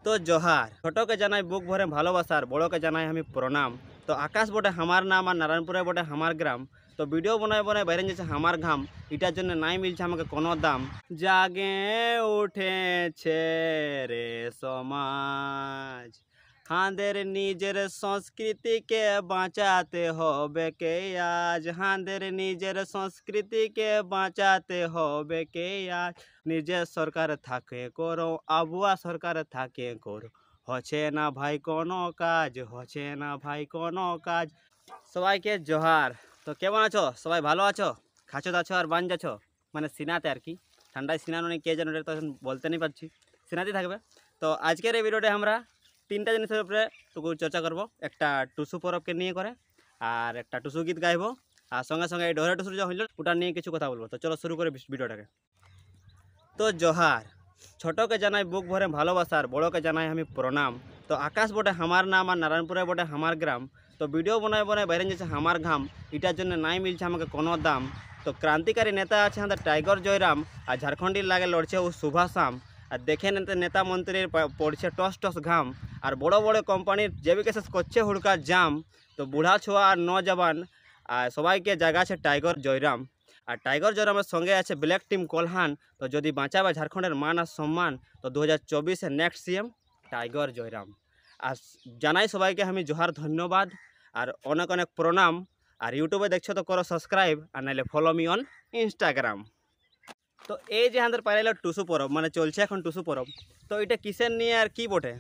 তো জোহার, ছোটকে জানাই বুক ভরে ভালোবাসা আর বড়কে জানাই আমি প্রণাম। তো আকাশ বটে আমার নাম আর নারায়ণপুরে বটে আমার গ্রাম। তো ভিডিও বনায় বনায় বাইরে যাচ্ছে আমার ঘাম, এটার জন্য নাই মিলছে আমাকে কোনো দাম। জাগে উঠেছে রে সমাজ, হাঁদের নিজের সংস্কৃতিকে বাঁচাতে হবে কে আজ। হাঁদের নিজের সংস্কৃতিকে বাঁচাতে হবে কে আজ। নিজের সরকার থাকে করো, আবুয়া সরকার থাকে করো, হচ্ছে না ভাই কোনো কাজ, হচ্ছে না ভাই কোনো কাজ। সবাইকে জোহার। তো কেমন আছো সবাই? ভালো আছো? খাচ্ছো দাচ্ছো আর বান যাচ্ছ, মানে সিনাতে আর কি। ঠান্ডায় সিনানো নেই কে যেন, এটা তো এখন বলতে নেই পারছি, সিনাতেই থাকবে। তো আজকের এই ভিডিওতে আমরা তিনটা জিনিসের উপরে টুকু চর্চা করব। একটা টুসু পরবকে নিয়ে করে, আর একটা টুসু গীত গাইবো, আর সঙ্গে সঙ্গে এই ডোহরা টুসুর যা হইল ওটা নিয়ে কিছু কথা বলবো। তো চলো শুরু করে ভিডিওটাকে। তো জোহার, ছোটকে জানাই বুক ভরে ভালোবাসা আর বড়কে জানাই আমি প্রণাম। তো আকাশ বটে আমার নাম আর নারায়ণপুরে বটে আমার গ্রাম। তো ভিডিও বনায় বনায় বাইরে যাচ্ছে আমার ঘাম, এটার জন্য নাই মিলছে আমাকে কোনো দাম। তো ক্রান্তিকারী নেতা আছে আমাদের টাইগার জয়রাম, আর ঝাড়খণ্ডীর লাগে লড়ছে ও সুভাষাম। আর দেখে নেতা মন্ত্রীর পড়ছে টস টস ঘাম, আর বড় বড় কোম্পানির জেবিকে শেষ করছে হুড়কার জাম। তো বুড়া ছোয়া আর নজওয়ান আর সবাইকে জায়গা আছে টাইগার জয়রাম। আর টাইগার জয়রামের সঙ্গে আছে ব্ল্যাক টিম কোলহান। তো যদি বাঁচাবে ঝাড়খণ্ডের মান আর সম্মান, তো 2024-এ নেক্সট সিএম টাইগার জয়রাম। আর জানাই সবাইকে আমি জোহার, ধন্যবাদ আর অনেক অনেক প্রণাম। আর ইউটিউবে দেখছো তো করো সাবস্ক্রাইব, আর নাহলে ফলো মি অন ইনস্টাগ্রাম। তো এই যে আমাদের পাইলে টুসু পরব, মানে চলছে এখন টুসু পরব। তো এটা কিসের নিয়ে আর কি বটে,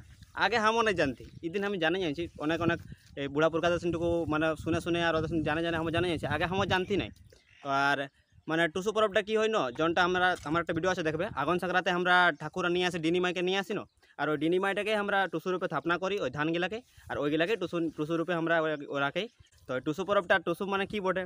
আগে হামও নাই জানতি, এদিন আমি জানি জানছি অনেক অনেক এই বুড়া পুরকাদেরটুকু মানে শুনে শুনে আর ওদের জানে জানে হামও জানে যাচ্ছি, আগে হামও জানতি নাই। আর মানে টুসু পরবটা কি হয় ন, যনটা আমরা আমার একটা ভিডিও আছে দেখবে, আগুন সাঁকরাতে আমরা ঠাকুর নিয়ে আসি, ডিনিমাইকে নিয়ে আসি ন। আর ওই ডিনিমাইটাকে আমরা টুসু রূপে স্থাপনা করি ওই ধানগুলাকে, আর ওইগুলাকে টুসু টুসু রূপে আমরা ওরাকেই। তো ওই টুসু পরবটা, টুসু মানে কি বটে,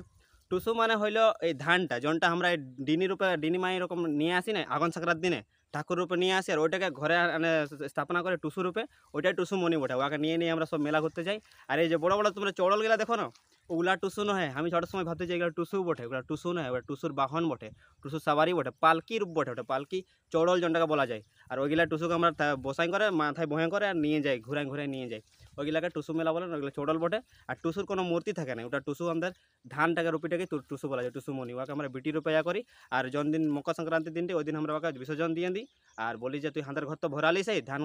টুসু মানে হইলো এই ধানটা যনটা আমরা এই ডিনি রূপে ডিনিমাই এরকম নিয়ে আসি না আগুন সাঁকরার দিনে, ঠাকুর রূপে নিয়ে আসি, আর ওইটাকে ঘরে মানে স্থাপনা করে টুসু রূপে, ওইটাই টুসু মনি বটে। ওকে নিয়ে নিয়ে আমরা সব মেলা ঘুরতে যাই। আর এই যে বড় বড় তোমরা চড়লগুলা দেখো না, ওগুলা টুসু নয়। আমি ছোটোর সময় ভাবতে চাই এগুলো টুসু বটে, ওগুলো টুসু নয়, ওগুলো টুসুর বাহন বটে, টুসু সাবারি বটে, পালকি রূপ বটে, ওটা পালকি চড়ল যনটাকে বলা যায়। আর ওইগুলা টুসুকে আমরা বসাই করে মাথায় বহে করে আর নিয়ে যাই, ঘুরাই ঘুরাই নিয়ে যাই, ওইগুলাকে টুসু মেলা বলে, ওইগুলো চড়ল বটে। আর টুসুর কোনো মূর্তি থাকে না, ওটা টুসু আমাদের ধানটাকে রুপিটাকে টুসু বলা যায়, টুসু মনি। ওকে আমরা বিটি রূপে করি। আর দিন মকর সংক্রান্তির দিনটি ওই দিন আমরা ওকে বিসর্জন দিয়ে দিই, আর বলি যে তুই হাঁদের ঘর তো ভরালি সেই ধান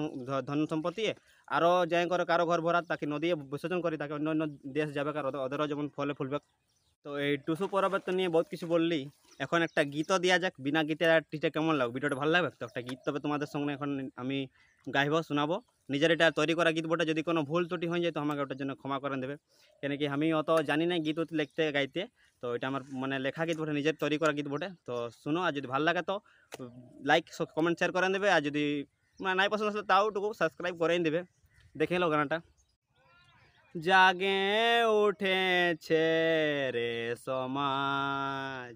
ধন সম্পত্তি, আরও যাই করে কারো ঘর ভরা তাকে নদী বিসর্জন করি, তাকে অন্য অন্য দেশ যাবে, কারণ ওদেরও যেমন ফলে ফুলবে। তো এই টুসু পরবের তো নিয়ে বহুত কিছু বললি, এখন একটা গীতও দেওয়া যাক। বিনা গীতে আর টিচে কেমন লাগবে, ভিডিওটা ভালো লাগবে তো একটা গীত তবে তোমাদের সঙ্গে এখন আমি গাইব, শোনাবো। নিজের এটা তৈরি করা গীত বটে, যদি কোনো ভুল ত্রুটি হয়ে যায় তো আমাকে ওটার জন্য ক্ষমা করে দেবে, কেন কি আমি অত জানি না গীত লিখতে গাইতে। তো এটা আমার মানে লেখা গীত বটে, নিজের তৈরি করা গীত বটে। তো শুনো, আর যদি ভালো লাগে তো লাইক কমেন্ট শেয়ার করে দেবে, আর যদি মানে নাই পছন্দ আসলে তাও টুকু সাবস্ক্রাইব করেই দেবে। দেখে এলো গানাটা। জাগে উঠেছে রে সমাজ,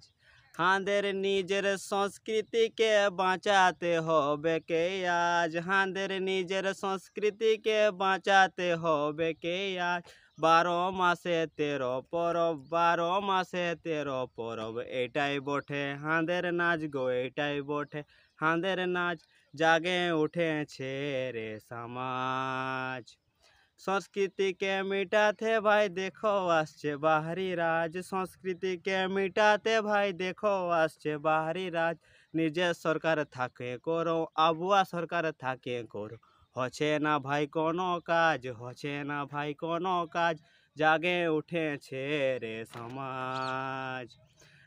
হাঁদের নিজের সংস্কৃতিকে বাঁচাতে হবে কে আজ। হাঁদের নিজের সংস্কৃতিকে বাঁচাতে হবে কে আজ। 12 মাসে 13 পরব, 12 মাসে 13 পরব, এটাই বটে হাঁদের নাচ গো, এটাই বটে হাঁদের নাচ। জাগে উঠেছে রে সমাজ, সংস্কৃতিকে মিটাতে ভাই দেখো আসছে বাহারি রাজ। সংস্কৃতিকে মিটাতে ভাই দেখো আসছে বাহারি রাজ। নিজের সরকার থাকে করো, আবুয়া সরকার থাকে করো, হচ্ছে না ভাই কোনো কাজ, হচ্ছে না ভাই কোনো কাজ। জাগে উঠেছে রে সমাজ।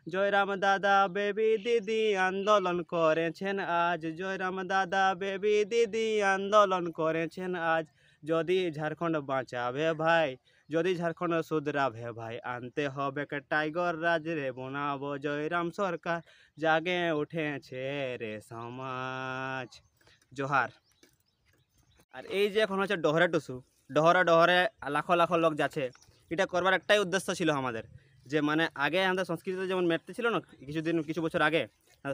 জয়রাম দাদা বেবি দিদি আন্দোলন করেছেন আজ, জয়রাম দাদা বেবি দিদি আন্দোলন করেছেন আজ। যদি ঝাড়খণ্ড বাঁচাবে ভাই, যদি ঝাড়খণ্ড শুধরাবে ভাই, আনতে হবে টাইগার রাজ রে, বানাবো জয়রাম সরকার। জাগে উঠেছে রে সমাজ। জোহার। আর এই যে এখন হচ্ছে ডহরে টুসু, ডহরে ডহরে লাখো লাখো লোক যাচ্ছে, এটা করবার একটাই উদ্দেশ্য ছিল আমাদের, যে মানে আগে আমাদের সংস্কৃতিতে যেমন মেটতে ছিল না কিছু বছর আগে,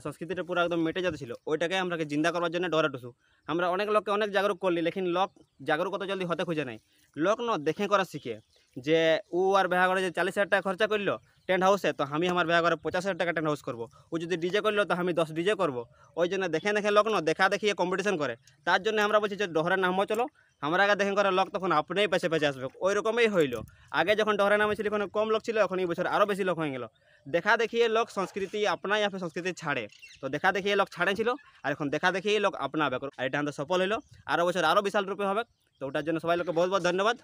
সংস্কৃতিটা পুরো একদম মেটে যেতে ছিল, ওইটাকে আমরা জিন্দা করবার জন্য ডহরে টুসু। আমরা অনেক লোককে অনেক জাগরুক করলি, লেকিন লোক জাগরুক কত জলদি হতে খুঁজে নাই। লোক ন দেখে করা শিখে, যে ও আর বেহা করে যে 40,000 টাকা খরচা করলো, টেন্ট হাউসে, তো আমি আমার বিয়া করে 50,000 টাকা টেন্ট হাউস করবো। ও যদি ডিজে করলো তো আমি 10 ডিজে করবো। ওই জন্য দেখে দেখে লোক না দেখা দেখিয়ে কম্পিটিশন করে। তার জন্য আমরা বলছি যে ডহরে নামো চলো, আমরা আগে দেখে করে লোক তখন আপনিই পেছে পেছে আসবে। ওই রকমই হইলো। আগে যখন ডহরে নামে ছিল ওখানে কম লোক ছিল, এখন এই বছর আরও বেশি লোক হয়ে গেল। দেখা দেখিয়ে লোক সংস্কৃতি আপনাই আপনি সংস্কৃতি ছাড়ে, তো দেখা দেখিয়ে লোক ছাড়ে ছিল, আর এখন দেখা দেখিয়ে লোক আপনাবে। আর এটা আমাদের সফল হইলো, আরও বছর আরও বিশাল রূপে হবে। তো ওটার জন্য সবাই লোককে বহুত বহুত ধন্যবাদ।